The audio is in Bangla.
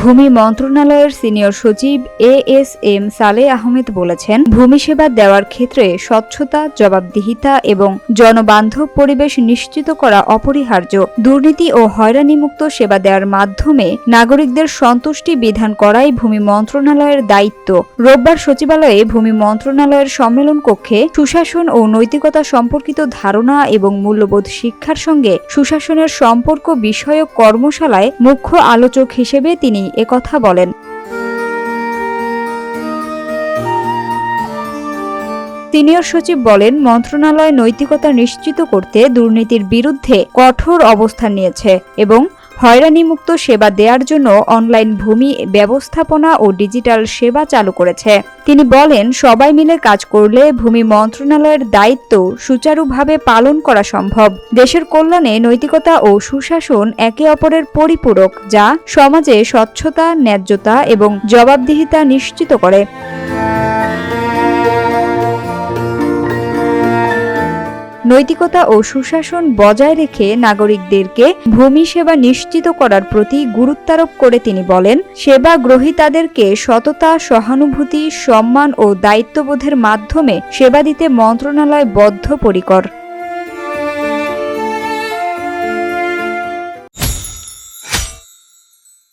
ভূমি মন্ত্রণালয়ের সিনিয়র সচিব এএসএম সালেহ আহমেদ বলেছেন, ভূমি সেবা দেওয়ার ক্ষেত্রে স্বচ্ছতা, জবাবদিহিতা এবং জনবান্ধব পরিবেশ নিশ্চিত করা অপরিহার্য। দুর্নীতি ও হয়রানিমুক্ত সেবা দেওয়ার মাধ্যমে নাগরিকদের সন্তুষ্টি বিধান করাই ভূমি মন্ত্রণালয়ের দায়িত্ব। রোববার সচিবালয়ে ভূমি মন্ত্রণালয়ের সম্মেলন কক্ষে সুশাসন ও নৈতিকতা সম্পর্কিত ধারণা এবং মূল্যবোধ শিক্ষার সঙ্গে সুশাসনের সম্পর্ক বিষয়ক কর্মশালায় মুখ্য আলোচক হিসেবে তিনি একথা বলেন। সিনিয়র সচিব বলেন, মন্ত্রণালয় নৈতিকতা নিশ্চিত করতে দুর্নীতির বিরুদ্ধে কঠোর অবস্থান নিয়েছে এবং হয়রানিমুক্ত সেবা দেওয়ার জন্য অনলাইন ভূমি ব্যবস্থাপনা ও ডিজিটাল সেবা চালু করেছে। তিনি বলেন, সবাই মিলে কাজ করলে ভূমি মন্ত্রণালয়ের দায়িত্ব সুচারুভাবে পালন করা সম্ভব। দেশের কল্যাণে নৈতিকতা ও সুশাসন একে অপরের পরিপূরক, যা সমাজে স্বচ্ছতা, ন্যায্যতা এবং জবাবদিহিতা নিশ্চিত করে। নৈতিকতা ও সুশাসন বজায় রেখে নাগরিকদেরকে ভূমি সেবা নিশ্চিত করার প্রতি গুরুত্বারোপ করে তিনি বলেন, সেবা গ্রহীতাদেরকে সততা, সহানুভূতি, সম্মান ও দায়িত্ববোধের মাধ্যমে সেবা দিতে মন্ত্রণালয় বদ্ধপরিকর।